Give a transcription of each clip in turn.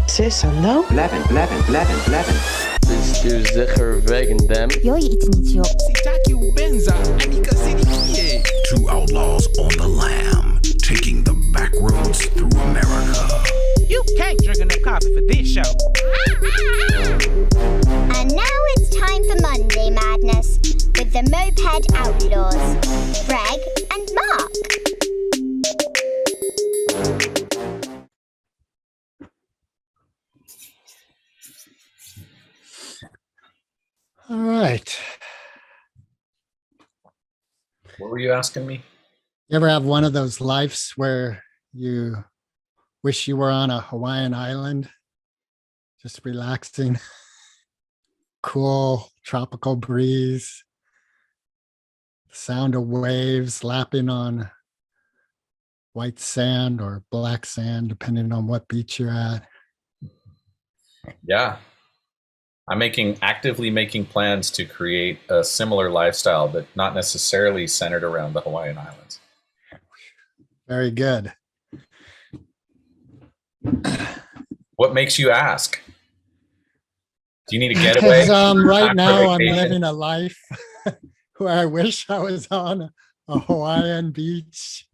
Was is er nou? Bist du sicher wegen dem? Jag är inte idiot. Two outlaws on the lam, taking the back roads through America. You can't drink enough coffee for this show. And now it's time for Monday Madness with the Moped Outlaws, Greg and Mark. All right. What were you asking me? You ever have one of those lives where you wish you were on a Hawaiian island, just relaxing, cool tropical breeze, sound of waves lapping on white sand or black sand, depending on what beach you're at? Yeah. I'm actively making plans to create a similar lifestyle, but not necessarily centered around the Hawaiian Islands. Very good. What makes you ask? Do you need a getaway? Because right Time now for I'm vacation? living a life where I wish I was on a Hawaiian beach,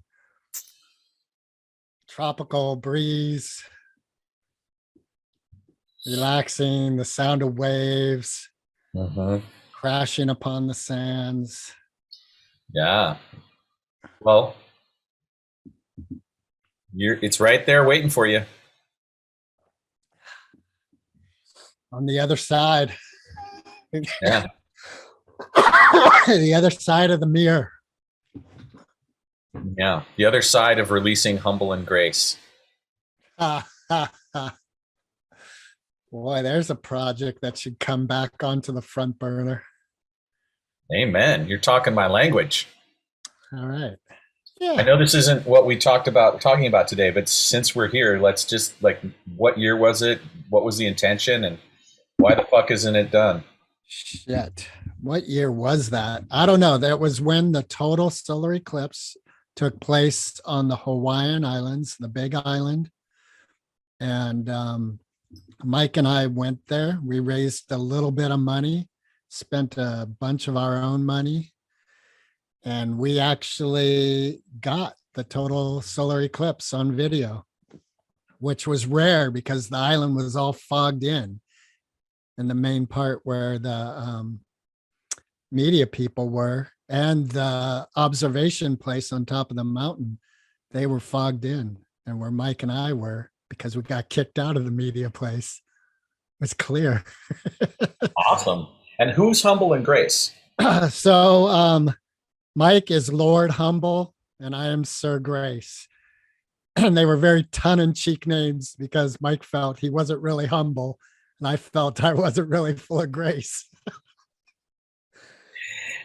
tropical breeze, relaxing, the sound of waves crashing upon the sands. Yeah. Well, it's right there waiting for you. On the other side. Yeah. The other side of the mirror. Yeah. The other side of releasing Humble and Grace. Boy, there's a project that should come back onto the front burner. Amen. You're talking my language. All right. Yeah. I know this isn't what we talking about today, but since we're here, let's just what year was it? What was the intention, and why the fuck isn't it done? Shit. What year was that? I don't know. That was when the total solar eclipse took place on the Hawaiian Islands, the Big Island. And Mike and I went there. We raised a little bit of money, spent a bunch of our own money, and we actually got the total solar eclipse on video, which was rare because the island was all fogged in the main part where the media people were, and the observation place on top of the mountain, they were fogged in, and where Mike and I were, because we got kicked out of the media place, was clear. Awesome. And who's Humble and Grace? So Mike is Lord Humble and I am Sir Grace. And they were very tongue-in-cheek names because Mike felt he wasn't really humble and I felt I wasn't really full of grace.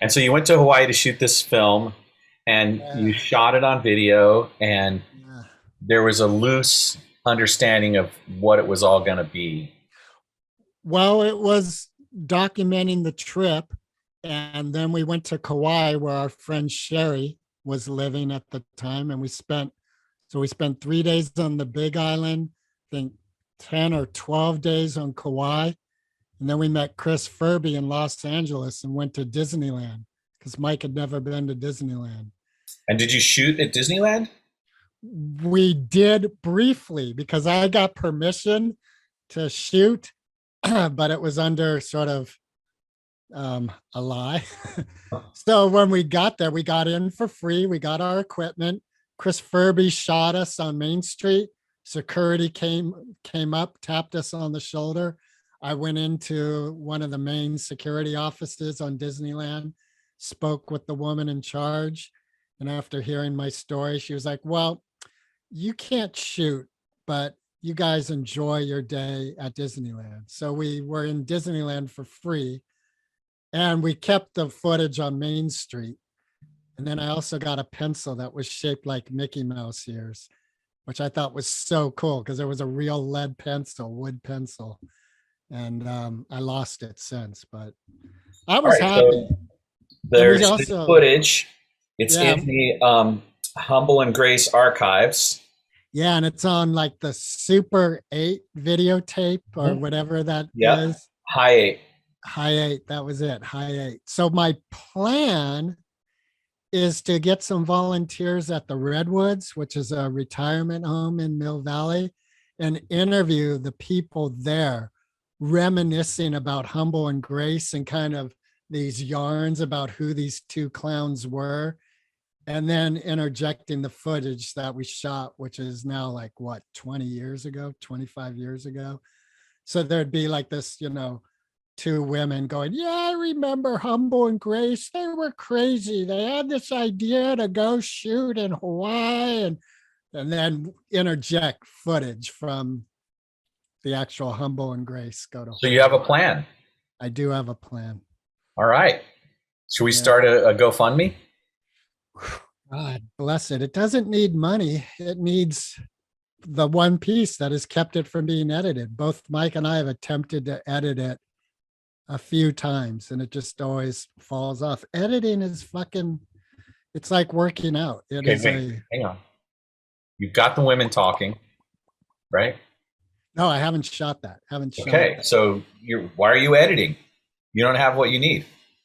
And so you went to Hawaii to shoot this film, and you shot it on video, and there was a loose understanding of what it was all going to be. Well, it was documenting the trip, and then we went to Kauai where our friend Sherry was living at the time, and we spent 3 days on the Big Island, I think 10 or 12 days on Kauai, and then we met Chris Furby in Los Angeles and went to Disneyland because Mike had never been to Disneyland. And did you shoot at Disneyland? We did briefly because I got permission to shoot, but it was under sort of a lie. So when we got there, we got in for free. We got our equipment. Chris Furby shot us on Main Street. Security came up, tapped us on the shoulder. I went into one of the main security offices on Disneyland, spoke with the woman in charge. And after hearing my story, she was like, well, you can't shoot, but you guys enjoy your day at Disneyland. So we were in Disneyland for free, and we kept the footage on Main Street. And then I also got a pencil that was shaped like Mickey Mouse ears, which I thought was so cool because there was a real lead pencil, wood pencil. And I lost it since, but I was happy. So there's footage. It's in the Humble and Grace archives. Yeah, and it's on like the Super 8 videotape or Mhm. whatever that Yep. is. High 8. High 8, that was it. High 8. So my plan is to get some volunteers at the Redwoods, which is a retirement home in Mill Valley, and interview the people there, reminiscing about Humble and Grace and kind of these yarns about who these two clowns were, and then interjecting the footage that we shot, which is now like what, 20 years ago, 25 years ago. So there'd be like this, two women going, yeah, I remember Humble and Grace. They were crazy. They had this idea to go shoot in Hawaii and then interject footage from the actual Humble and Grace go to So Hawaii. you have a plan. I do have a plan. All right. Should we Yeah. start a GoFundMe? God bless it. It doesn't need money. It needs the one piece that has kept it from being edited. Both Mike and I have attempted to edit it a few times and it just always falls off. Editing is fucking, it's like working out. It Okay, is wait, hang on. You've got the women talking, right? no, I haven't shot that. Haven't shot Okay, that. so why are you editing? You don't have what you need.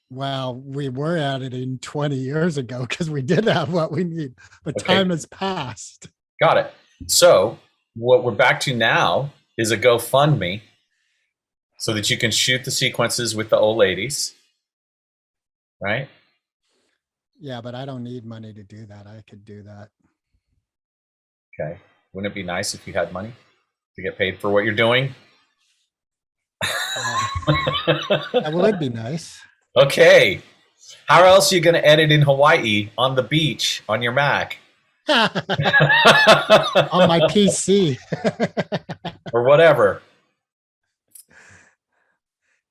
Well, we were editing 20 years ago because we did have what we need, but Okay. time has passed. Got it. So what we're back to now is a GoFundMe so that you can shoot the sequences with the old ladies, right? Yeah, but I don't need money to do that. I could do that. Okay. Wouldn't it be nice if you had money to get paid for what you're doing? That would be nice. Okay. How else are you going to edit in Hawaii on the beach on your Mac? On my PC. Or whatever.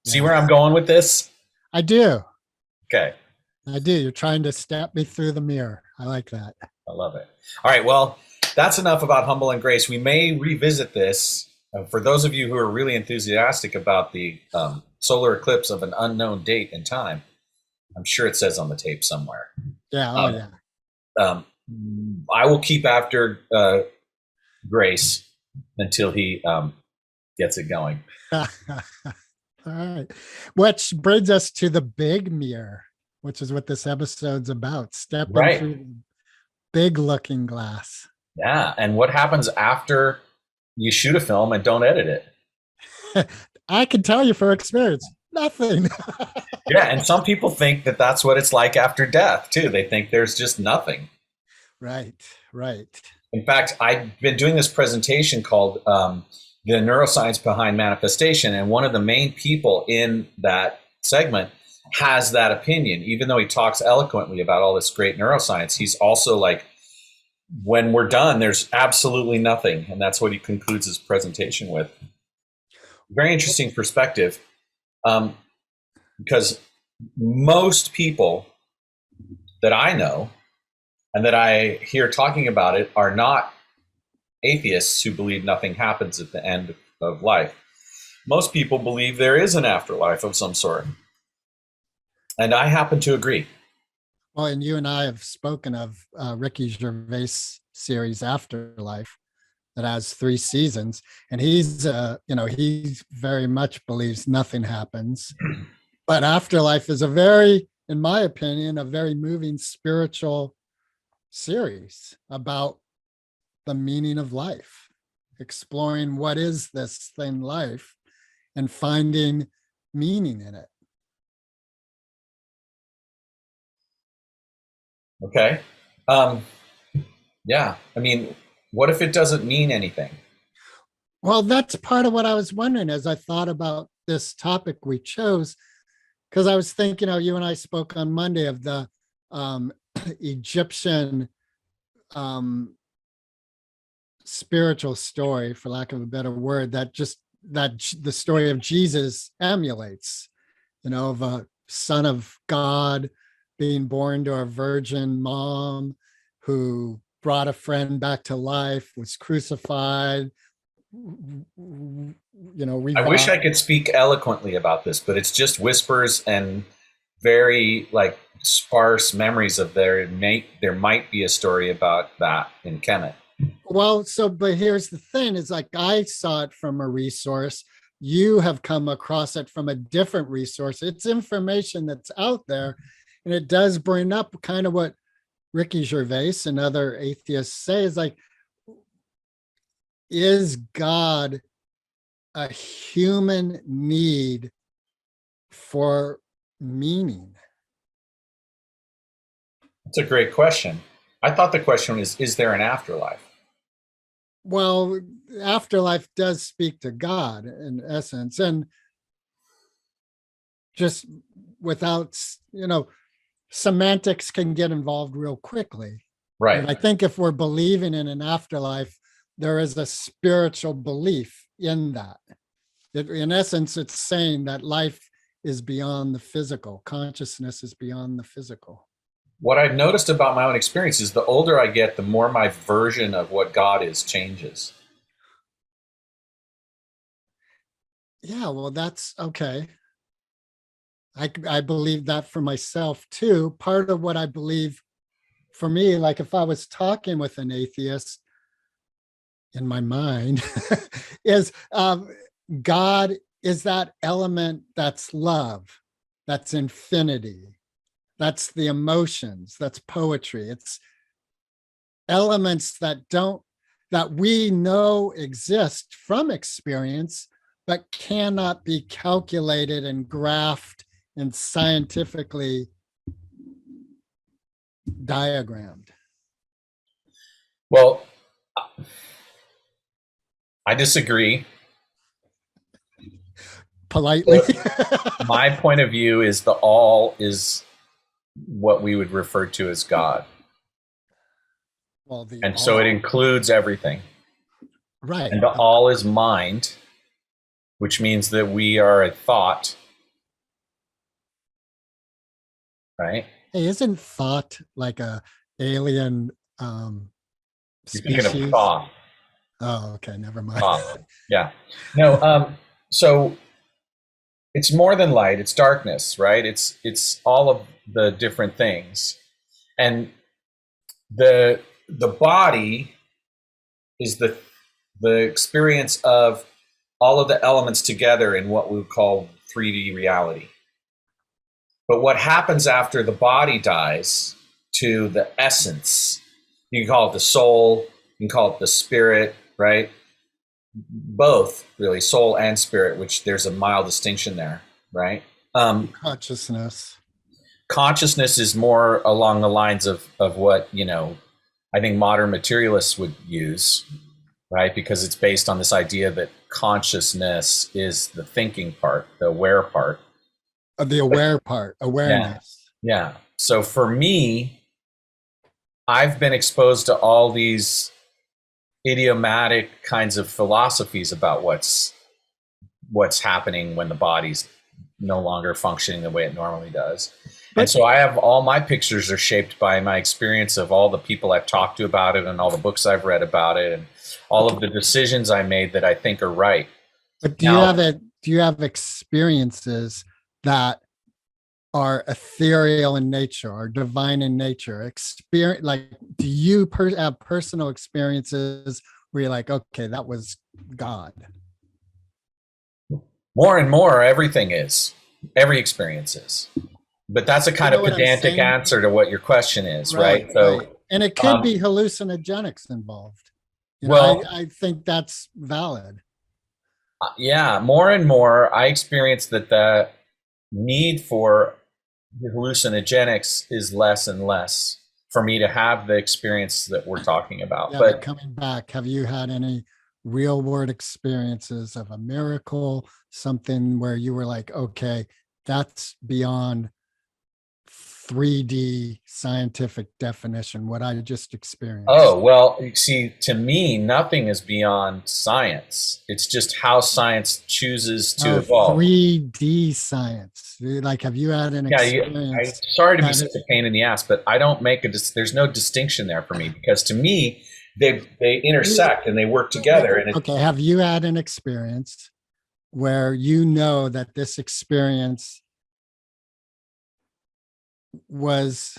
See where I'm going with this? I do. Okay. I do. You're trying to step me through the mirror. I like that. I love it. All right. Well, that's enough about Humble and Grace. We may revisit this. For those of you who are really enthusiastic about the solar eclipse of an unknown date and time, I'm sure it says on the tape somewhere. Yeah. Oh, yeah. I will keep after Grace until he gets it going. All right. Which brings us to the big mirror, which is what this episode's about. Stepping Right. through the big looking glass. Yeah. And what happens after you shoot a film and don't edit it? I can tell you for experience, nothing. Yeah. And some people think that that's what it's like after death, too. They think there's just nothing. Right. Right. In fact, I've been doing this presentation called The Neuroscience Behind Manifestation. And one of the main people in that segment has that opinion. Even though he talks eloquently about all this great neuroscience, he's also like, when we're done, there's absolutely nothing. And that's what he concludes his presentation with. Very interesting perspective, because most people that I know and that I hear talking about it are not atheists who believe nothing happens at the end of life. Most people believe there is an afterlife of some sort. And I happen to agree. Well, and you and I have spoken of Ricky Gervais' series Afterlife that has 3 seasons, and he's he very much believes nothing happens. But Afterlife is in my opinion, a very moving spiritual series about the meaning of life, exploring what is this thing life and finding meaning in it. Okay. Yeah. I mean, what if it doesn't mean anything? Well, that's part of what I was wondering as I thought about this topic we chose, because I was thinking, you and I spoke on Monday of the Egyptian spiritual story, for lack of a better word, that the story of Jesus emulates, of a son of God being born to a virgin mom who brought a friend back to life, was crucified. I wish I could speak eloquently about this, but it's just whispers and very sparse memories of there might be a story about that in Kemet. Well, so, but here's the thing, is like I saw it from a resource. You have come across it from a different resource. It's information that's out there. And it does bring up kind of what Ricky Gervais and other atheists say, is like, is God a human need for meaning? It's a great question. I thought the question is there an afterlife? Well, afterlife does speak to God in essence, and just without, semantics can get involved real quickly. Right. And I think if we're believing in an afterlife, there is a spiritual belief in that. In essence, it's saying that life is beyond the physical, consciousness is beyond the physical. What I've noticed about my own experience is the older I get, the more my version of what God is changes. Yeah, well, that's okay. I believe that for myself too. Part of what I believe for me, like if I was talking with an atheist in my mind, is God is that element that's love, that's infinity, that's the emotions, that's poetry. It's elements that we know exist from experience, but cannot be calculated and graphed and scientifically diagrammed. Well, I disagree. Politely. My point of view is the all is what we would refer to as God. Well, And so it includes everything. right. And the all is mind, which means that we are a thought. Right? Hey, isn't thought like a alien You're species? thinking of thought. Oh, okay, never mind. Yeah. No, so it's more than light, it's darkness, right? It's all of the different things. And the body is the experience of all of the elements together in what we would call 3D reality. But what happens after the body dies to the essence, you can call it the soul, you can call it the spirit, right? Both, really, soul and spirit, which there's a mild distinction there, right? Consciousness. Consciousness is more along the lines of what, I think modern materialists would use, right? Because it's based on this idea that consciousness is the thinking part, the aware part. The aware part, awareness. Yeah. So for me, I've been exposed to all these idiomatic kinds of philosophies about what's happening when the body's no longer functioning the way it normally does. And so I have all my pictures are shaped by my experience of all the people I've talked to about it and all the books I've read about it and all of the decisions I made that I think are right. But do you have experiences that are ethereal in nature or divine in nature? Like, do you have personal experiences where you're like, okay, that was God? More and more, everything is. Every experience is. But that's a kind of pedantic answer to what your question is, right? So, right. And it could be hallucinogenics involved. I think that's valid. Yeah, more and more, I experience that the need for hallucinogenics is less and less for me to have the experience that we're talking about. Yeah, but coming back, have you had any real world experiences of a miracle, something where you were like, okay, that's beyond 3D scientific definition, what I just experienced? Oh, well, see, to me, nothing is beyond science. It's just how science chooses to evolve. 3D science. Like, have you had an experience? Sorry to be such a pain in the ass, but I don't make there's no distinction there for me, because to me, they intersect and they work together. And okay, have you had an experience where you know that this experience was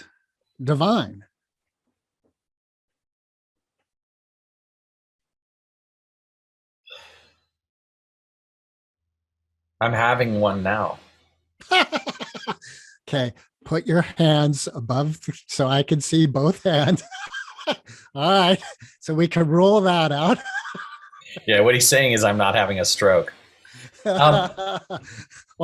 divine? I'm having one now. Okay, put your hands above so I can see both hands. All right, so we can rule that out. Yeah, what he's saying is I'm not having a stroke. Or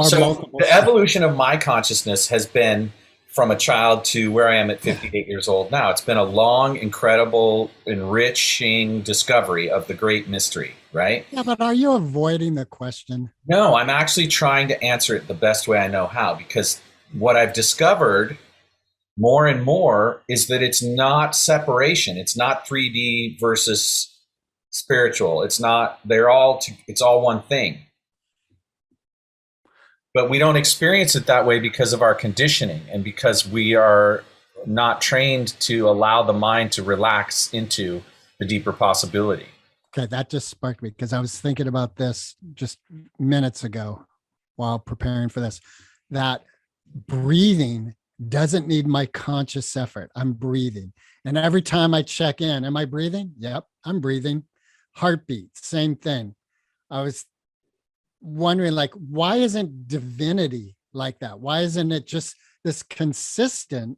So multiple. the evolution of my consciousness has been from a child to where I am at 58 years old now. It's been a long, incredible, enriching discovery of the great mystery, right? Yeah, but are you avoiding the question? No, I'm actually trying to answer it the best way I know how, because what I've discovered more and more is that it's not separation. It's not 3D versus spiritual. It's not, it's all one thing. But we don't experience it that way because of our conditioning and because we are not trained to allow the mind to relax into the deeper possibility. Okay, that just sparked me because I was thinking about this just minutes ago while preparing for this, that breathing doesn't need my conscious effort. I'm breathing. And every time I check in, am I breathing? Yep, I'm breathing. Heartbeat, same thing. I was wondering, like, why isn't divinity like that? Why isn't it just this consistent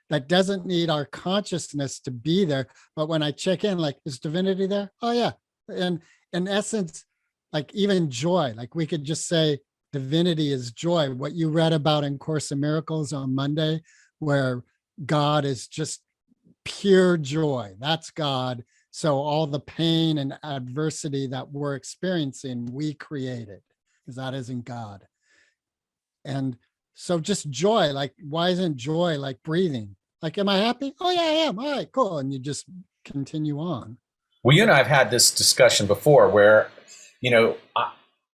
that doesn't need our consciousness to be there? But when I check in, like, is divinity there? Oh yeah. And in essence, like even joy, like we could just say divinity is joy. What you read about in Course in Miracles on Monday, where God is just pure joy, that's God. So all the pain and adversity that we're experiencing, we created, because that isn't God. And so just joy, like, why isn't joy like breathing? Like, am I happy? Oh yeah, I am. All right, cool. And you just continue on. Well, you and I have had this discussion before where,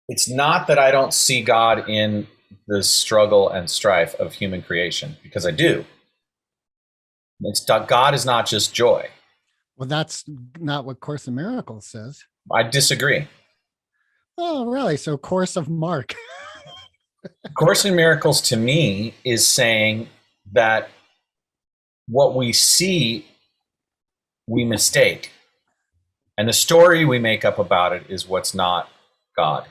it's not that I don't see God in the struggle and strife of human creation, because I do. God is not just joy. Well, that's not what Course in Miracles says. I disagree. Oh, really? So Course of Mark. Course in Miracles to me is saying that what we see, we mistake. And the story we make up about it is what's not God.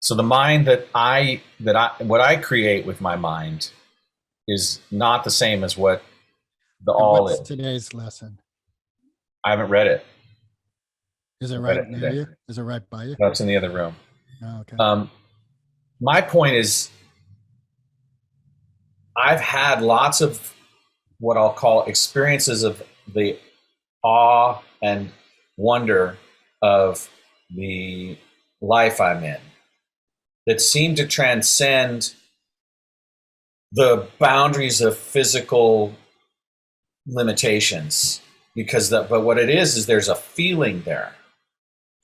So the mind what I create with my mind is not the same as what the all What's is. today's lesson? I haven't read it. Is it right near you? Is it right by you? That's in the other room. Oh, okay. My point is, I've had lots of what I'll call experiences of the awe and wonder of the life I'm in that seem to transcend the boundaries of physical limitations. But what it is there's a feeling there,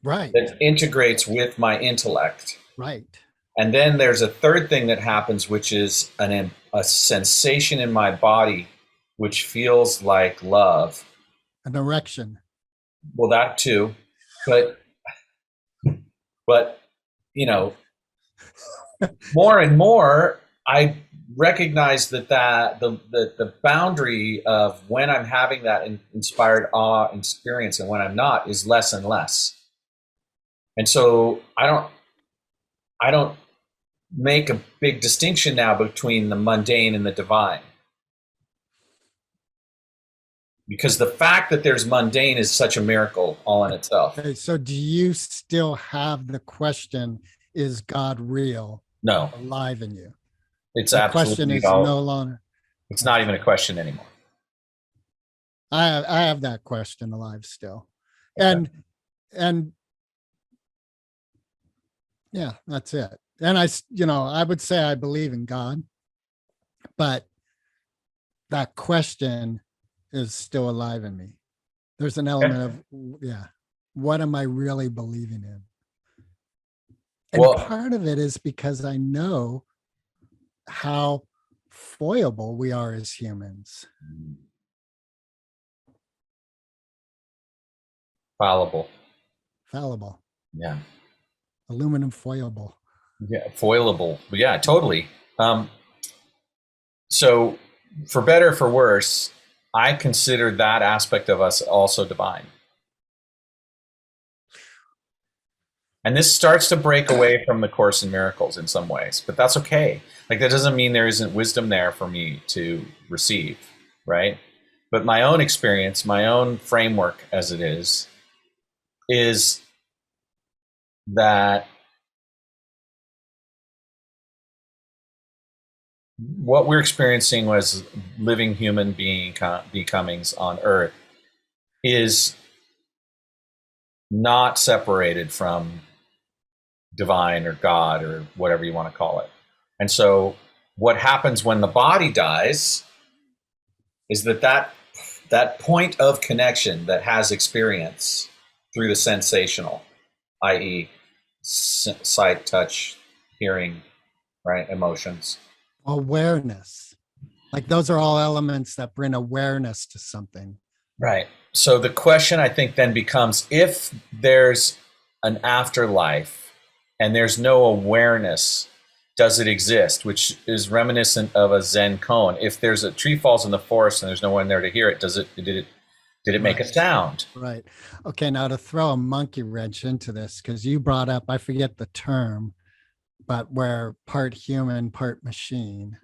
Right. that integrates with my intellect. Right. And then there's a third thing that happens, which is a sensation in my body, which feels like love. An erection. Well, that too, but more and more, I recognize that the boundary of when I'm having that inspired awe experience and when I'm not is less and less. And so I don't make a big distinction now between the mundane and the divine. Because the fact that there's mundane is such a miracle all in itself. Okay, so do you still have the question, is God real? No. Alive in you? It's the absolutely question is no longer. It's not even a question anymore. I have that question alive still. Okay. And yeah, that's it. And I would say I believe in God, but that question is still alive in me. There's an element of, what am I really believing in? And part of it is because I know how foilable we are as humans. Fallible. Yeah. Aluminum foilable. Yeah, foilable. Yeah, totally. So for better or for worse, I consider that aspect of us also divine. And this starts to break away from the Course in Miracles in some ways, but that's okay. Like, that doesn't mean there isn't wisdom there for me to receive, right? But my own experience, my own framework as it is that what we're experiencing was living human becomings on Earth is not separated from divine or God or whatever you want to call it. And so what happens when the body dies is that point of connection that has experience through the sensational, i.e. sight, touch, hearing, right, emotions. Awareness. Like those are all elements that bring awareness to something. Right. So the question I think then becomes, if there's an afterlife and there's no awareness, does it exist? Which is reminiscent of a Zen koan. If there's a tree falls in the forest and there's no one there to hear it, did it make a sound? Right. Okay, now to throw a monkey wrench into this, because you brought up, I forget the term, but we're part human, part machine.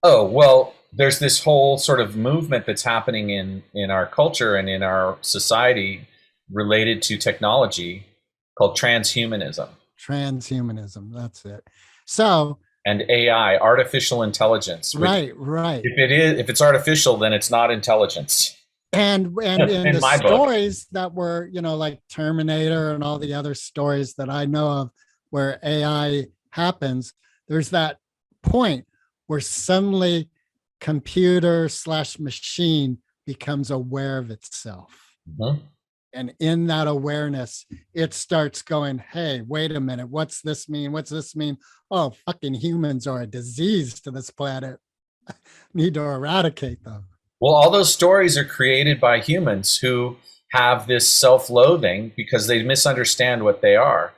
Oh, well, there's this whole sort of movement that's happening in our culture and in our society related to technology called transhumanism. Transhumanism, that's it. So, and AI, artificial intelligence. Right. If it's artificial, then it's not intelligence. And in the stories book that were, like Terminator and all the other stories that I know of where AI happens, there's that point where suddenly computer/machine becomes aware of itself. Mm-hmm. And in that awareness, it starts going, hey, wait a minute, what's this mean? What's this mean? Oh, fucking humans are a disease to this planet. Need to eradicate them. Well, all those stories are created by humans who have this self-loathing because they misunderstand what they are.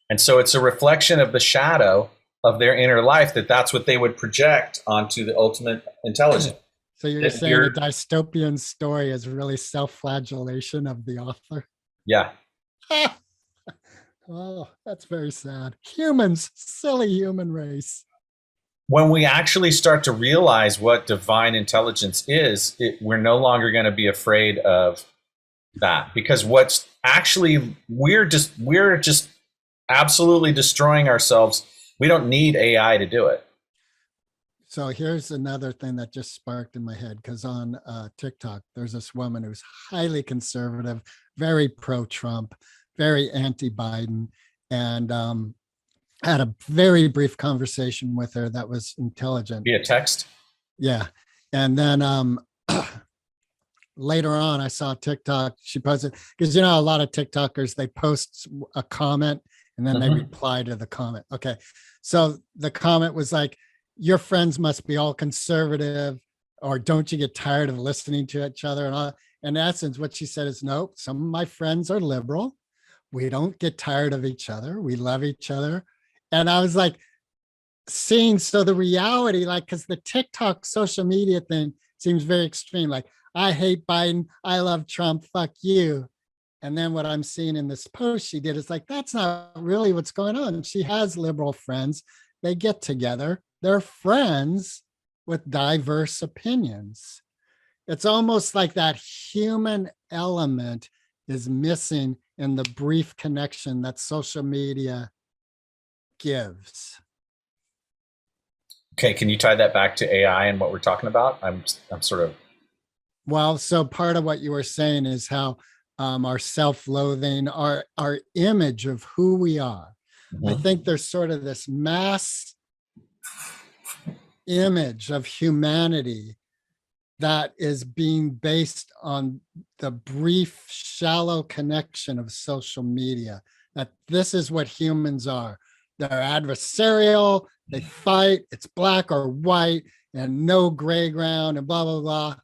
And so it's a reflection of the shadow of their inner life that's what they would project onto the ultimate intelligence. So you're saying a dystopian story is really self-flagellation of the author? Yeah. Oh, that's very sad. Humans, silly human race. When we actually start to realize what divine intelligence is, we're no longer going to be afraid of that, because what's actually, we're just absolutely destroying ourselves. We don't need AI to do it. So here's another thing that just sparked in my head, because on TikTok, there's this woman who's highly conservative, very pro-Trump, very anti-Biden, and I had a very brief conversation with her that was intelligent. Via text? Yeah. And then later on, I saw TikTok, she posted, because a lot of TikTokers, they post a comment and then they reply to the comment. Okay. So the comment was like, your friends must be all conservative, or don't you get tired of listening to each other? And all. In essence, what she said is, nope, some of my friends are liberal. We don't get tired of each other. We love each other. And I was like, so the reality, like, because the TikTok social media thing seems very extreme. Like, I hate Biden. I love Trump. Fuck you. And then what I'm seeing in this post she did is like, that's not really what's going on. She has liberal friends. They get together. They're friends with diverse opinions. It's almost like that human element is missing in the brief connection that social media gives. Okay, can you tie that back to AI and what we're talking about? I'm sort of. Well, so part of what you were saying is how our self-loathing, our image of who we are. I think there's sort of this mass image of humanity that is being based on the brief, shallow connection of social media, that this is what humans are. They're adversarial, they fight, it's black or white, and no gray ground, and blah, blah, blah.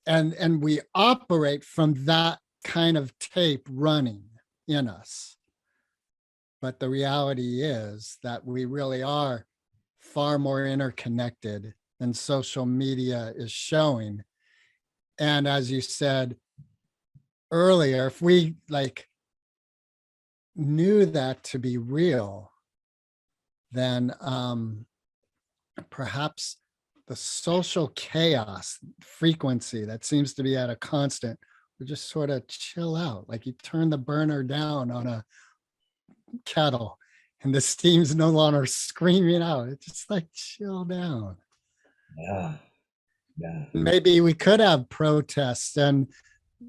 And we operate from that kind of tape running in us. But the reality is that we really are far more interconnected than social media is showing. And as you said earlier, if we knew that to be real, then perhaps the social chaos frequency that seems to be at a constant would just sort of chill out. Like you turn the burner down on a kettle and the steam's no longer screaming out. It's just like chill down. Yeah. Yeah. Maybe we could have protests and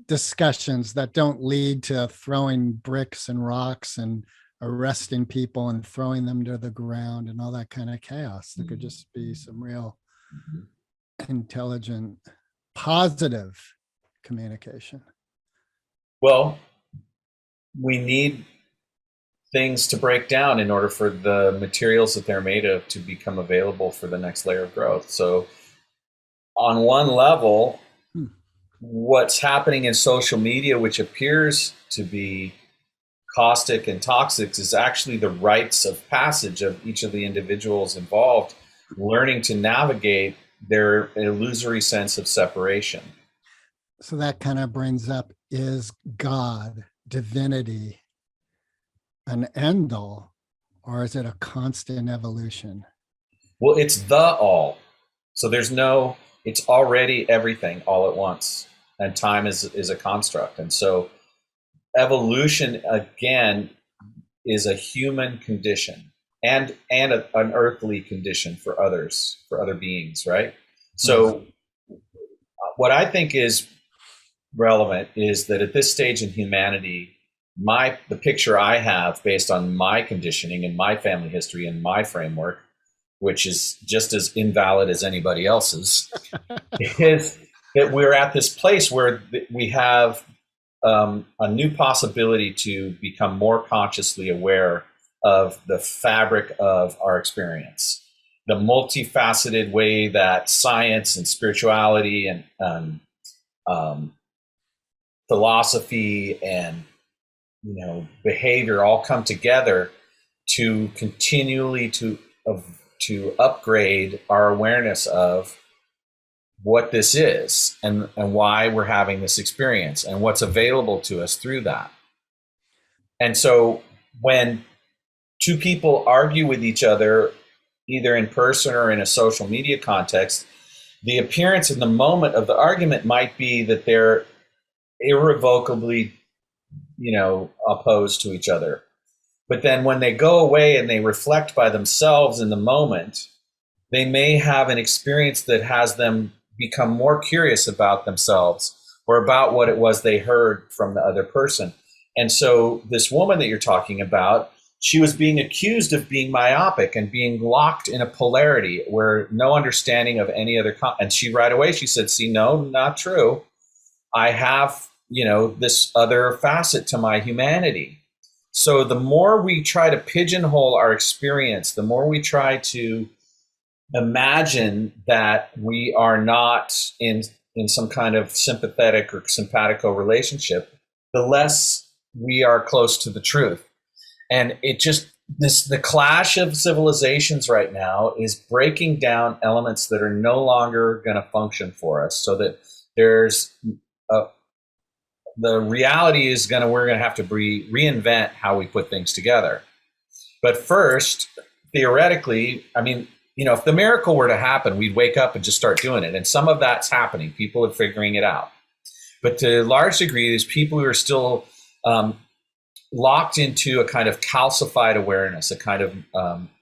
discussions that don't lead to throwing bricks and rocks and arresting people and throwing them to the ground and all that kind of chaos. There could just be some real intelligent, positive communication. Well, we need things to break down in order for the materials that they're made of to become available for the next layer of growth. So on one level, what's happening in social media, which appears to be caustic and toxic, is actually the rites of passage of each of the individuals involved, learning to navigate their illusory sense of separation. So that kind of brings up, is God, divinity, an end all, or is it a constant evolution? Well, it's the all. So there's no, it's already everything all at once. And time is a construct. And so evolution, again, is a human condition and an earthly condition for others, for other beings, right? So what I think is relevant is that at this stage in humanity, the picture I have based on my conditioning and my family history and my framework, which is just as invalid as anybody else's, is that we're at this place where we have a new possibility to become more consciously aware of the fabric of our experience, the multifaceted way that science and spirituality and philosophy and behavior all come together to continually to upgrade our awareness of what this is and why we're having this experience and what's available to us through that. And so when two people argue with each other, either in person or in a social media context, the appearance in the moment of the argument might be that they're irrevocably, opposed to each other. But then when they go away and they reflect by themselves in the moment, they may have an experience that has them become more curious about themselves or about what it was they heard from the other person. And so this woman that you're talking about, she was being accused of being myopic and being locked in a polarity where no understanding of any other. And she right away, she said, see, no, not true. I have, this other facet to my humanity. So the more we try to pigeonhole our experience, the more we try to imagine that we are not in some kind of sympathetic or simpatico relationship, the less we are close to the truth. And it just, the clash of civilizations right now is breaking down elements that are no longer going to function for us, so that there's the reality is we're going to have to reinvent how we put things together. But first, theoretically, if the miracle were to happen, we'd wake up and just start doing it. And some of that's happening. People are figuring it out. But to a large degree, there's people who are still locked into a kind of calcified awareness, a kind of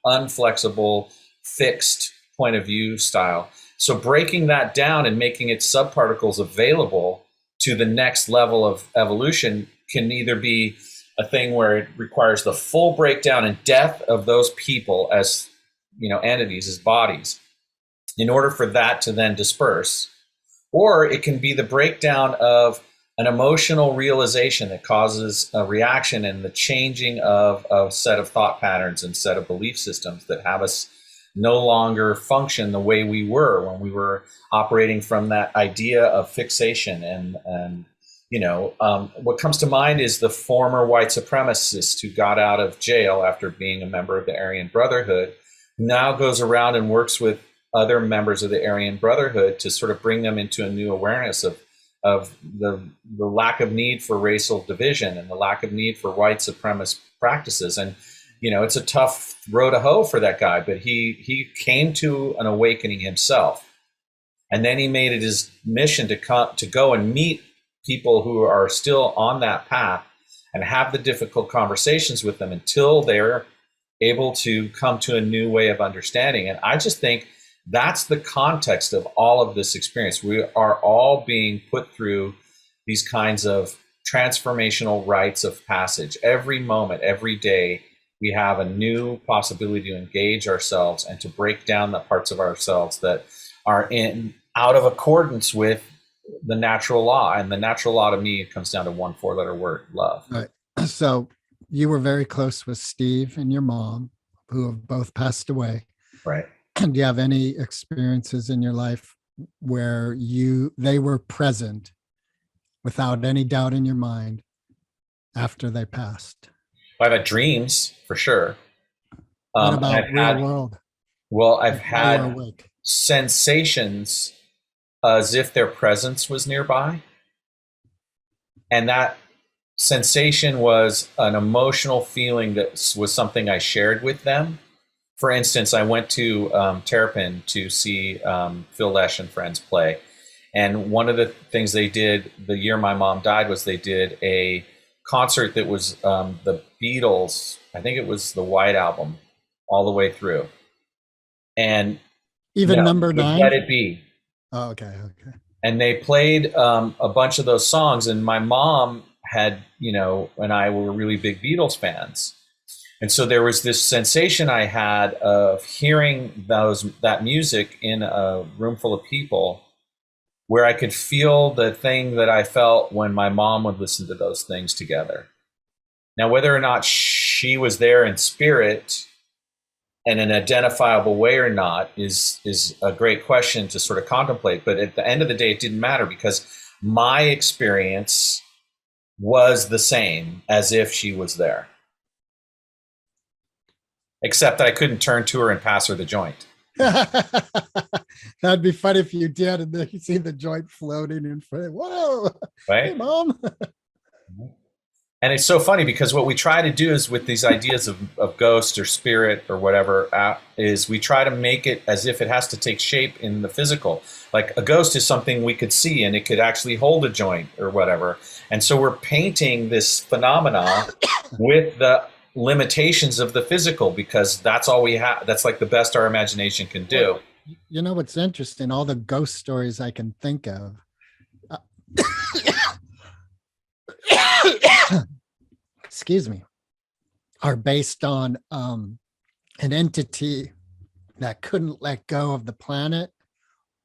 unflexible, fixed point of view style. So breaking that down and making its subparticles available to the next level of evolution can either be a thing where it requires the full breakdown and death of those people as entities, as bodies, in order for that to then disperse, or it can be the breakdown of an emotional realization that causes a reaction and the changing of a set of thought patterns and set of belief systems that have us no longer function the way we were when we were operating from that idea of fixation. And what comes to mind is the former white supremacist who got out of jail after being a member of the Aryan Brotherhood, now goes around and works with other members of the Aryan Brotherhood to sort of bring them into a new awareness of the lack of need for racial division and the lack of need for white supremacist practices. And, it's a tough row to hoe for that guy, but he came to an awakening himself. And then he made it his mission to go and meet people who are still on that path and have the difficult conversations with them until they're able to come to a new way of understanding. And I just think that's the context of all of this experience. We are all being put through these kinds of transformational rites of passage. Every moment, every day, we have a new possibility to engage ourselves and to break down the parts of ourselves that are out of accordance with the natural law. And the natural law to me comes down to one 4-letter word: love. Right. So you were very close with Steve and your mom, who have both passed away. Right. Do you have any experiences in your life where they were present without any doubt in your mind after they passed? I've had dreams, for sure. What about real world? Well, I've Like, had sensations as if their presence was nearby. And that sensation was an emotional feeling that was something I shared with them. For instance, I went to Terrapin to see Phil Lesh and friends play. And one of the things they did the year my mom died was they did a concert that was the Beatles. I think it was the White Album all the way through. And even number 9? Let It Be. Oh, okay. And they played a bunch of those songs. And my mom and I were really big Beatles fans. And so there was this sensation I had of hearing that music in a room full of people, where I could feel the thing that I felt when my mom would listen to those things together. Now, whether or not she was there in spirit in an identifiable way or not is a great question to sort of contemplate. But at the end of the day, it didn't matter, because my experience was the same as if she was there. Except that I couldn't turn to her and pass her the joint. That'd be funny if you did, and then you see the joint floating in front of you. Whoa, right? Hey, Mom. And it's so funny, because what we try to do is, with these ideas of ghost or spirit or whatever, is we try to make it as if it has to take shape in the physical. Like a ghost is something we could see, and it could actually hold a joint or whatever. And so we're painting this phenomena with the limitations of the physical, because that's all we have. That's like the best our imagination can do. You know what's interesting? All the ghost stories I can think of. Excuse me, are based on an entity that couldn't let go of the planet,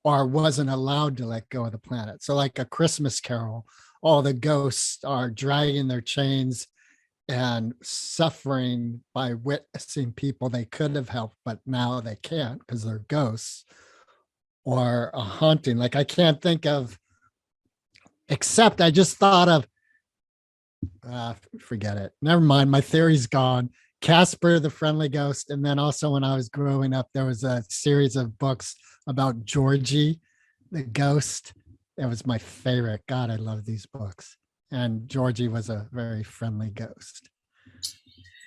or wasn't allowed to let go of the planet. So like A Christmas Carol, all the ghosts are dragging their chains and suffering by witnessing people they could have helped, but now they can't because they're ghosts. Or a haunting, like I can't think of, except I just thought of, forget it. Never mind. My theory's gone. Casper the Friendly Ghost. And then also when I was growing up, there was a series of books about Georgie, the ghost. It was my favorite. God, I love these books. And Georgie was a very friendly ghost.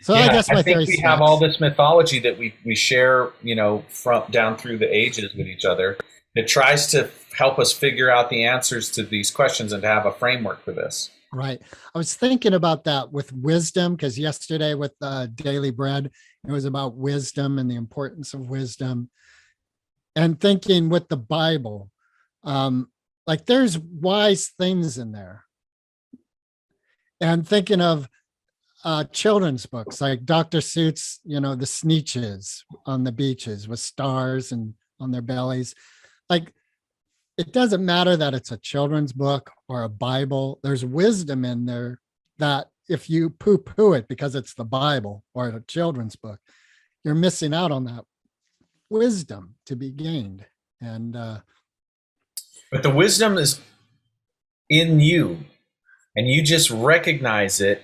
So yeah, I guess my theory we have all this mythology that we share, from down through the ages with each other. It tries to help us figure out the answers to these questions and to have a framework for this. Right. I was thinking about that with wisdom, because yesterday with Daily Bread, it was about wisdom and the importance of wisdom. And thinking with the Bible, like there's wise things in there. And thinking of children's books like Dr. Seuss, the Sneetches on the beaches with stars and on their bellies. Like, it doesn't matter that it's a children's book or a Bible. There's wisdom in there that if you poo-poo it because it's the Bible or a children's book, you're missing out on that wisdom to be gained. And but the wisdom is in you, and you just recognize it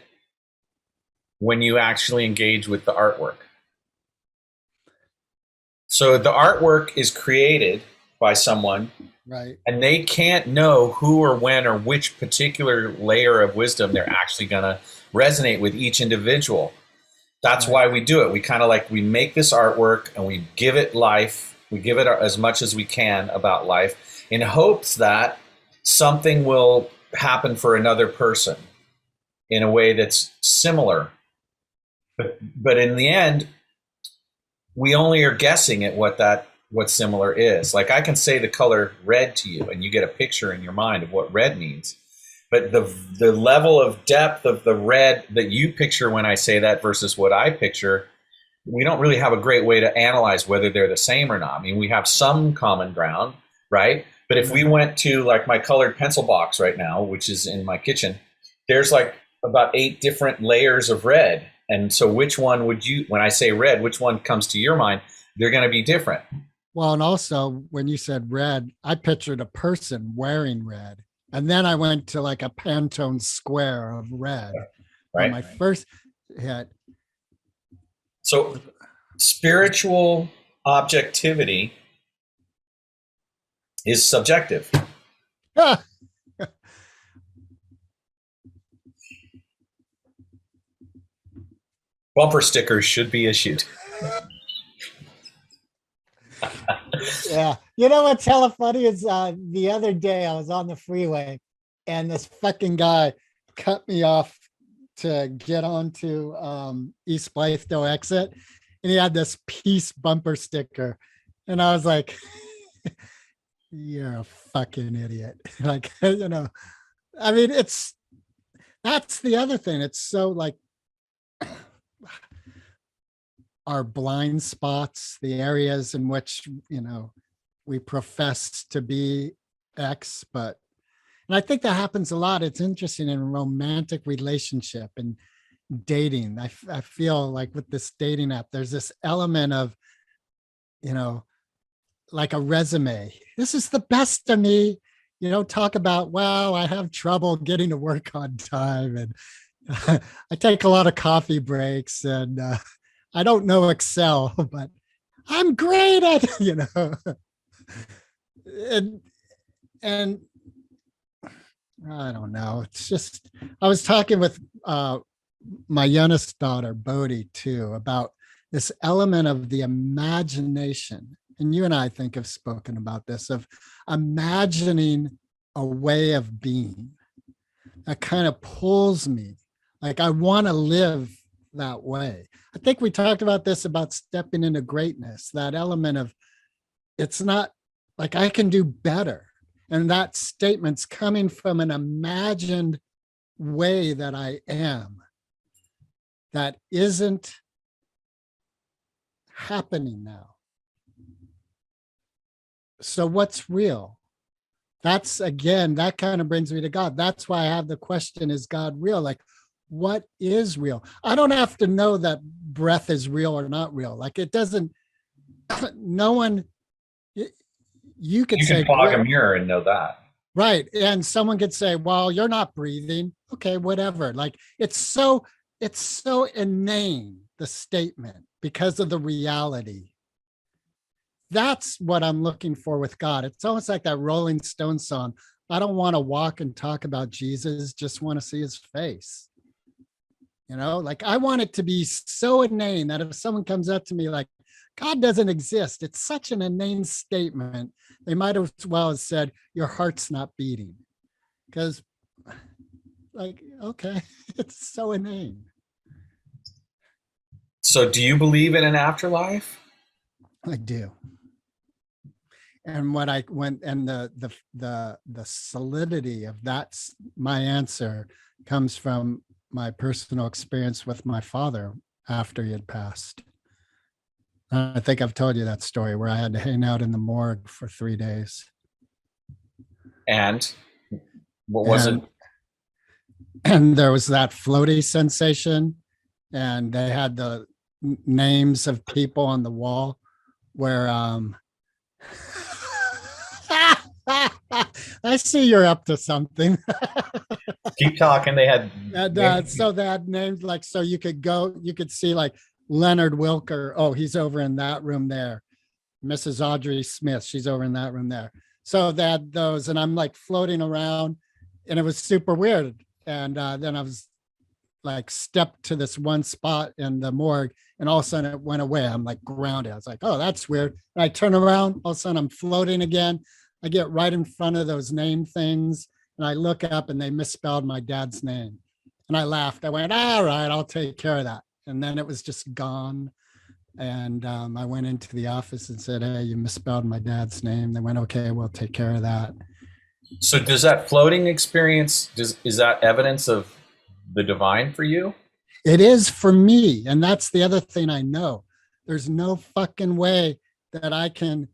when you actually engage with the artwork. So the artwork is created by someone, right, and they can't know who or when or which particular layer of wisdom they're actually going to resonate with each individual. That's why we do it. We kind of like, we make this artwork and we give it life. We give it as much as we can about life in hopes that something will happen for another person in a way that's similar. But in the end, we only are guessing at what similar is. Like I can say the color red to you and you get a picture in your mind of what red means. But the level of depth of the red that you picture when I say that versus what I picture, we don't really have a great way to analyze whether they're the same or not. I mean, we have some common ground, right? But if we went to like my colored pencil box right now, which is in my kitchen, there's like about 8 different layers of red. And so which one would you, when I say red, which one comes to your mind? They're going to be different. Well, and also when you said red, I pictured a person wearing red. And then I went to like a Pantone square of red. Right. My first hit. So spiritual objectivity is subjective. Bumper stickers should be issued. Yeah. You know what's hella funny is the other day I was on the freeway and this fucking guy cut me off to get onto East Blythedale exit. And he had this peace bumper sticker. And I was like, you're a fucking idiot. Like, you know, I mean, that's the other thing. It's so like our blind spots, the areas in which, you know, we profess to be X, but, and I think that happens a lot. It's interesting in a romantic relationship and dating. I feel like with this dating app, there's this element of, you know, like a resume. This is the best of me, you know, talk about, wow, I have trouble getting to work on time. And I take a lot of coffee breaks and I don't know Excel, but I'm great at it, you know. And I don't know. It's just, I was talking with my youngest daughter, Bodhi, too, about this element of the imagination. And you and I think have spoken about this, of imagining a way of being that kind of pulls me. Like I want to live that way. I think we talked about this, about stepping into greatness, that element of it's not like I can do better. And that statement's coming from an imagined way that I am, that isn't happening now. So what's real? That's, again, that kind of brings me to God. That's why I have the question, is God real? Like, what is real? I don't have to know that breath is real or not real. Like it doesn't, no one, you can say, fog a mirror and know that. Right. And someone could say, well, you're not breathing. Okay, whatever. Like it's so inane, the statement, because of the reality. That's what I'm looking for with God. It's almost like that Rolling Stones song. I don't want to walk and talk about Jesus, just want to see his face. You know, like I want it to be so inane that if someone comes up to me like, God doesn't exist, it's such an inane statement, they might as well have said, your heart's not beating. Because, like, okay, it's so inane. So do you believe in an afterlife? I do. And what I went, and the solidity of that's my answer comes from my personal experience with my father after he had passed. I think I've told you that story where I had to hang out in the morgue for 3 days. And what was it? And there was that floaty sensation, and they had the names of people on the wall where I see you're up to something. Keep talking. They had and, so they had names, like, so you could go, you could see like Leonard Wilker. Oh, he's over in that room there. Mrs. Audrey Smith, she's over in that room there. So they had those, and I'm like floating around, and it was super weird. And then I was like stepped to this one spot in the morgue, and all of a sudden it went away. I'm like grounded. I was like, oh, that's weird. And I turn around, all of a sudden I'm floating again. I get right in front of those name things, and I look up and they misspelled my dad's name. And I laughed. I went, all right, I'll take care of that. And then it was just gone. And I went into the office and said, hey, you misspelled my dad's name. They went, okay, we'll take care of that. So does that floating experience, is that evidence of the divine for you? It is for me. And that's the other thing I know. There's no fucking way that I can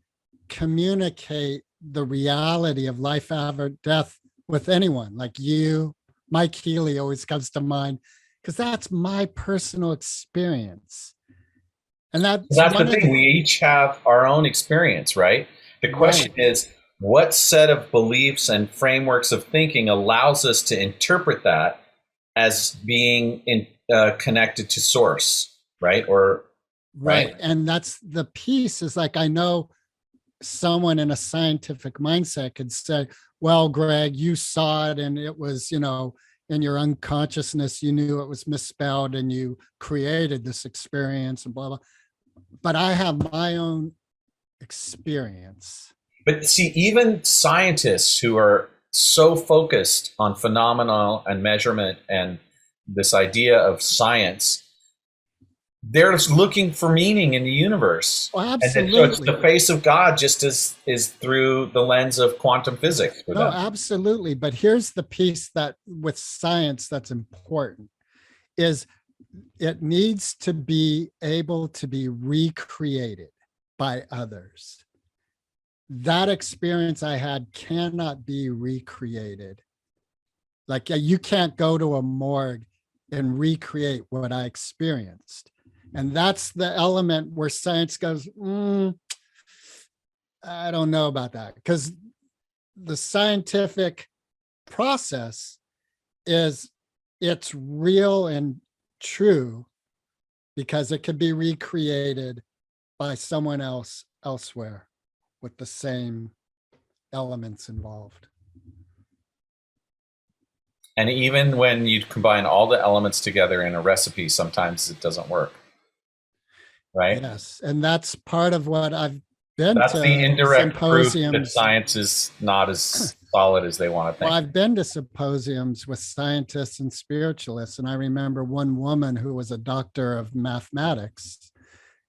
communicate the reality of life after death with anyone like you. Mike Healy always comes to mind because that's my personal experience. And that's the thing. We each have our own experience, right? The question is, what set of beliefs and frameworks of thinking allows us to interpret that as being connected to source, right? Or right. And that's the piece is like, I know someone in a scientific mindset could say, well, Greg, you saw it and it was, in your unconsciousness, you knew it was misspelled and you created this experience and blah, blah. But I have my own experience. But see, even scientists who are so focused on phenomenon and measurement and this idea of science, they're looking for meaning in the universe. Oh, absolutely. And so it's the face of God just is through the lens of quantum physics. No, absolutely. But here's the piece that with science that's important is it needs to be able to be recreated by others. That experience I had cannot be recreated. Like you can't go to a morgue and recreate what I experienced. And that's the element where science goes, I don't know about that. Because the scientific process is it's real and true because it could be recreated by someone else elsewhere with the same elements involved. And even when you combine all the elements together in a recipe, sometimes it doesn't work. Right? Yes. And that's part of what I've been That's to the indirect proof symposiums. that science is not as solid as they want to think. Well, I've been to symposiums with scientists and spiritualists. And I remember one woman who was a doctor of mathematics.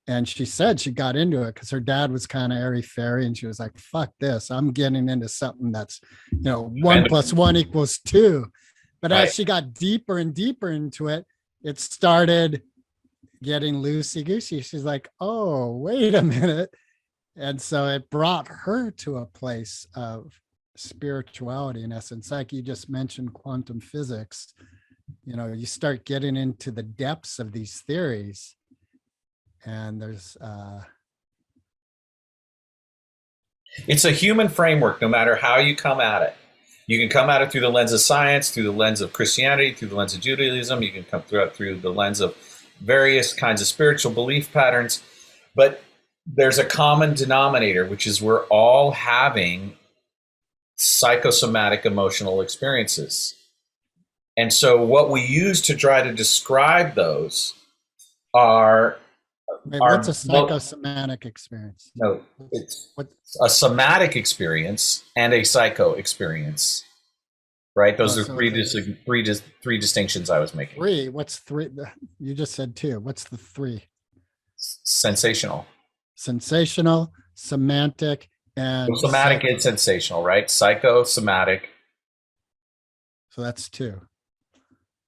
And she said she got into it because her dad was kind of airy-fairy. And she was like, fuck this. I'm getting into something that's, 1 + 1 = 2. But as she got deeper and deeper into it, it started getting loosey-goosey. She's like, oh, wait a minute. And so it brought her to a place of spirituality, in essence. Like you just mentioned quantum physics. You start getting into the depths of these theories. And there's it's a human framework, no matter how you come at it. You can come at it through the lens of science, through the lens of Christianity, through the lens of Judaism. You can come through the lens of various kinds of spiritual belief patterns. But there's a common denominator, which is we're all having psychosomatic emotional experiences. And so what we use to try to describe those are... what's a psychosomatic experience? No, it's a somatic experience and a psycho experience, right? Those are three distinctions I was making. Three? What's three? You just said two. What's the three? Sensational, semantic, and somatic and sensational, right? Psychosomatic. So that's two.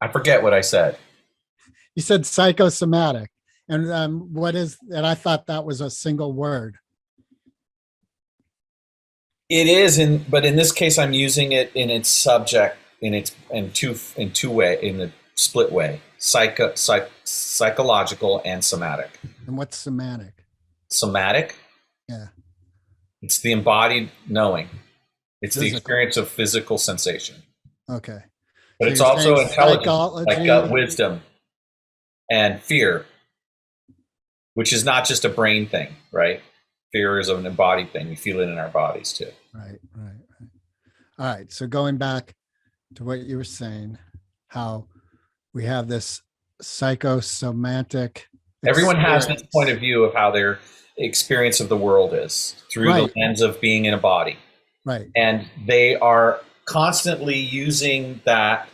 I forget what I said. You said psychosomatic. And what is, and I thought that was a single word. It is, but in this case, I'm using it in its subject, in the split way, psychological and somatic. And what's somatic? Somatic? Yeah. It's the embodied knowing. It's Physical. the experience of physical sensation. Okay. But So it's you're also saying intelligence, psychology- like wisdom and fear, which is not just a brain thing, right? Fear is an embodied thing. We feel it in our bodies too. Right. All right. So going back to what you were saying, how we have this psychosomatic Everyone has this experience. point of view of how their experience of the world is through Right. the lens of being in a body. Right. And they are constantly using that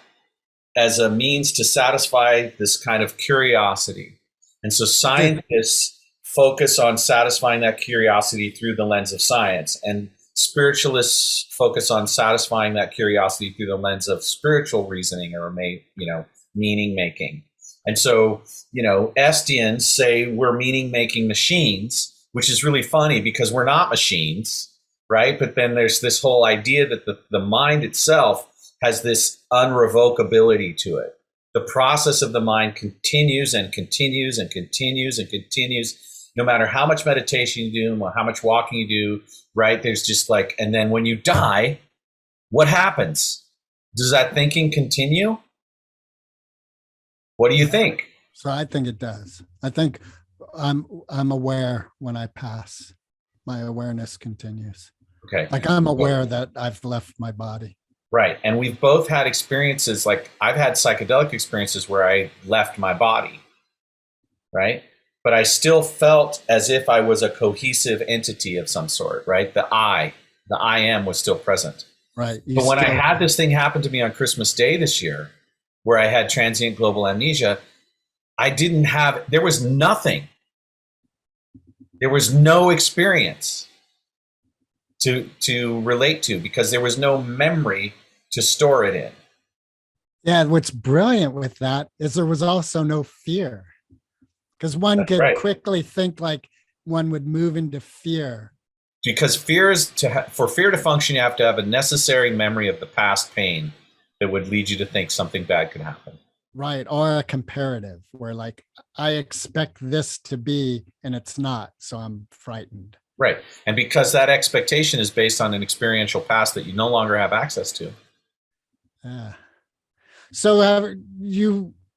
as a means to satisfy this kind of curiosity. And so scientists focus on satisfying that curiosity through the lens of science, and spiritualists focus on satisfying that curiosity through the lens of spiritual reasoning or meaning making. And so, Estians say we're meaning making machines, which is really funny because we're not machines, right? But then there's this whole idea that the mind itself has this unrevocability to it. The process of the mind continues and continues and continues and continues, no matter how much meditation you do, or how much walking you do, right? There's just like, and then when you die, what happens? Does that thinking continue? What do you think? So I think it does. I think I'm aware when I pass. My awareness continues. Okay. Like I'm aware that I've left my body. Right. And we've both had experiences, like I've had psychedelic experiences where I left my body, right? But I still felt as if I was a cohesive entity of some sort, right? The I am was still present. Right. But when I had this thing happen to me on Christmas Day this year, where I had transient global amnesia, there was nothing. There was no experience to relate to because there was no memory to store it in. Yeah, what's brilliant with that is there was also no fear. Because one That's could right. quickly think like one would move into fear. Because for fear to function, you have to have a necessary memory of the past pain that would lead you to think something bad could happen. Right. Or a comparative where like, I expect this to be, and it's not. So I'm frightened. Right. And because that expectation is based on an experiential past that you no longer have access to. Yeah. So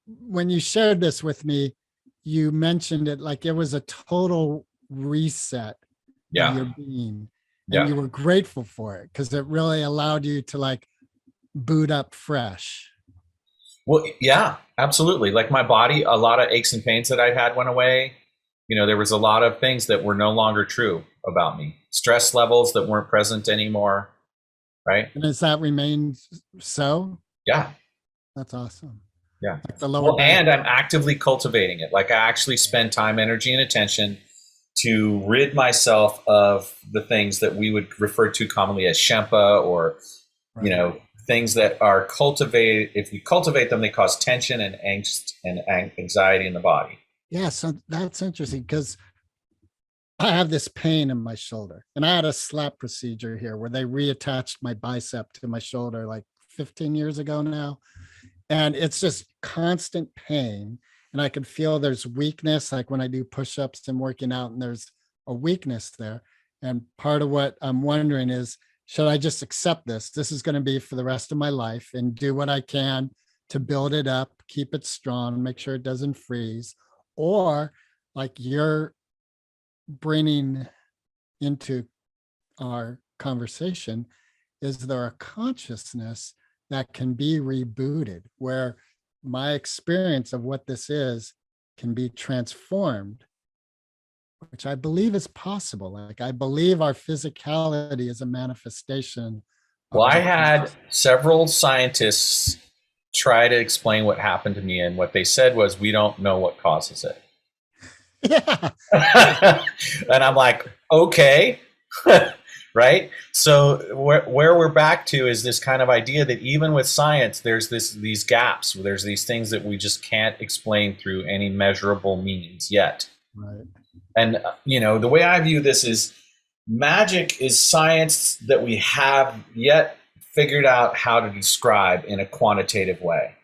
when you shared this with me, you mentioned it like it was a total reset of your being. And you were grateful for it because it really allowed you to like boot up fresh. Well, yeah, absolutely. Like my body, a lot of aches and pains that I had went away. There was a lot of things that were no longer true about me. Stress levels that weren't present anymore. Right. And has that remained so? Yeah. That's awesome. Yeah. Like the lower back. And I'm actively cultivating it. Like I actually spend time, energy, and attention to rid myself of the things that we would refer to commonly as shempa or, Right. things that are cultivated. If we cultivate them, they cause tension and angst and anxiety in the body. Yeah. So that's interesting because I have this pain in my shoulder and I had a slap procedure here where they reattached my bicep to my shoulder like 15 years ago now. And it's just constant pain. And I can feel there's weakness, like when I do push-ups and working out, and there's a weakness there. And part of what I'm wondering is, should I just accept this? This is going to be for the rest of my life and do what I can to build it up, keep it strong, make sure it doesn't freeze. Or like you're bringing into our conversation, is there a consciousness that can be rebooted where my experience of what this is can be transformed, which I believe is possible. Like I believe our physicality is a manifestation. Well, I had several scientists try to explain what happened to me, and what they said was, we don't know what causes it. Yeah. And I'm like, okay. Right. So where we're back to is this kind of idea that even with science, there's these gaps. There's these things that we just can't explain through any measurable means yet. Right. And, the way I view this is magic is science that we have yet figured out how to describe in a quantitative way.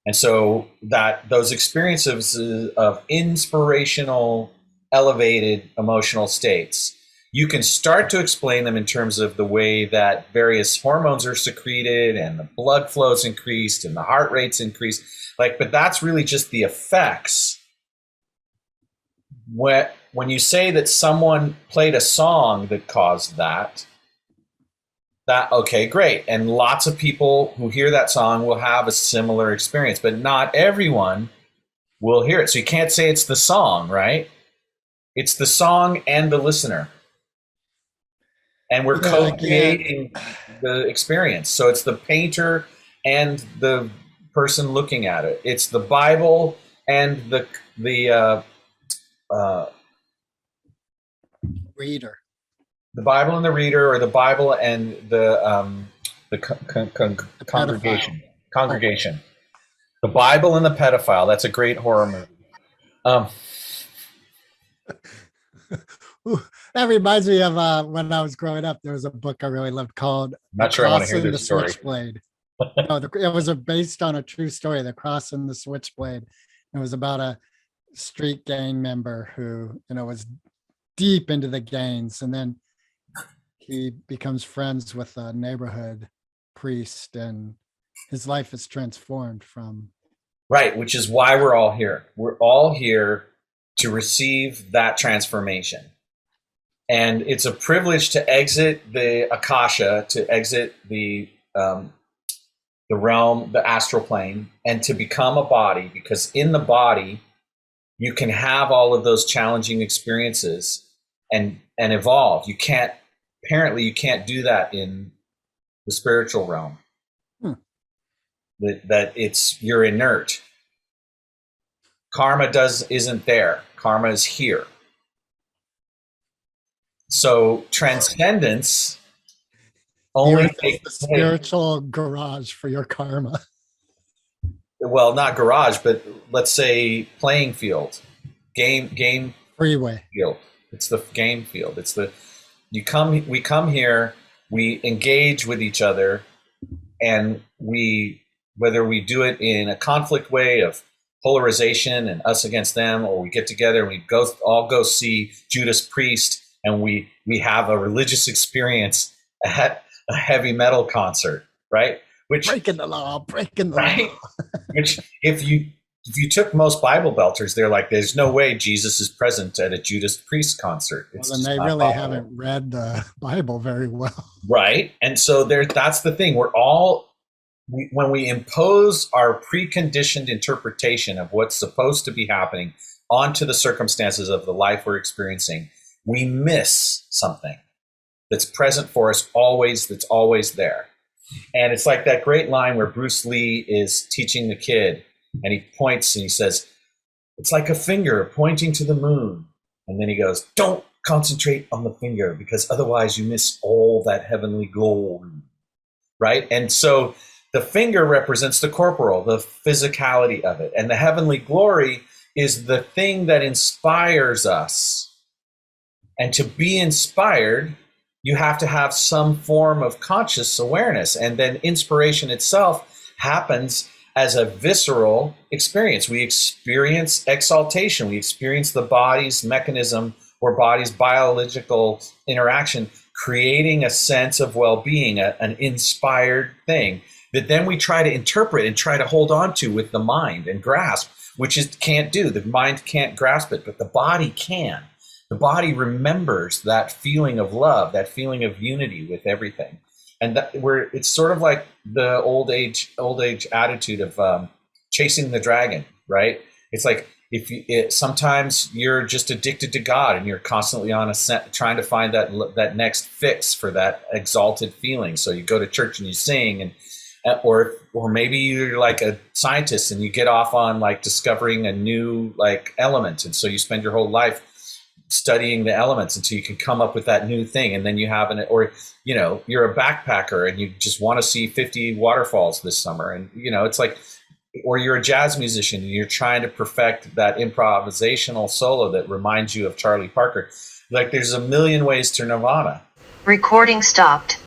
And so that those experiences of inspirational, elevated emotional states, you can start to explain them in terms of the way that various hormones are secreted and the blood flow's increased and the heart rate's increased. But that's really just the effects. When you say that someone played a song that caused that, Okay, great. And lots of people who hear that song will have a similar experience, but not everyone will hear it. So you can't say it's the song, right? It's the song and the listener. And we're co-creating the experience. So it's the painter and the person looking at it. It's the Bible and the Reader. The Bible and the reader, or the Bible and the congregation. Congregation. The Bible and the pedophile. That's a great horror movie. That reminds me of when I was growing up. There was a book I really loved called Not sure I want to hear The this story. Switchblade. No, it was based on a true story, The Cross and the Switchblade. It was about a street gang member who, was deep into the gangs, and then he becomes friends with a neighborhood priest, and his life is transformed from. Right, which is why we're all here. We're all here to receive that transformation. And it's a privilege to exit the Akasha, to exit the realm, the astral plane, and to become a body, because in the body, you can have all of those challenging experiences and evolve. You can't do that in the spiritual realm. That you're inert. Karma isn't there. Karma is here. So transcendence only takes the spiritual garage for your karma. Well, not garage, but let's say playing field, game freeway field. It's the game field. It's we come here, we engage with each other, and whether we do it in a conflict way of polarization and us against them, or we get together and we all go see Judas Priest, and we have a religious experience at a heavy metal concert, right? Which breaking the law. Right? Which if you took most Bible belters, they're like, there's no way Jesus is present at a Judas Priest concert. Well, then they really haven't read the Bible very well. Right. And so that's the thing. When we impose our preconditioned interpretation of what's supposed to be happening onto the circumstances of the life we're experiencing, we miss something that's present for us always, that's always there. And it's like that great line where Bruce Lee is teaching the kid, and he points and he says, it's like a finger pointing to the moon. And then he goes, don't concentrate on the finger, because otherwise you miss all that heavenly glory. Right? And so the finger represents the corporal, the physicality of it. And the heavenly glory is the thing that inspires us. And to be inspired, you have to have some form of conscious awareness. And then inspiration itself happens as a visceral experience. We experience exaltation. We experience the body's mechanism or body's biological interaction, creating a sense of well-being, an inspired thing that then we try to interpret and try to hold on to with the mind and grasp, which it can't do. The mind can't grasp it, but the body can. The body remembers that feeling of love, that feeling of unity with everything. And it's sort of like the old age attitude of chasing the dragon, right? It's like sometimes you're just addicted to God, and you're constantly on trying to find that next fix for that exalted feeling. So you go to church and you sing, or maybe you're like a scientist and you get off on like discovering a new like element, and so you spend your whole life studying the elements until you can come up with that new thing. And then you have you're a backpacker and you just want to see 50 waterfalls this summer. And, it's like, or you're a jazz musician and you're trying to perfect that improvisational solo that reminds you of Charlie Parker. Like there's a million ways to Nirvana. Recording stopped.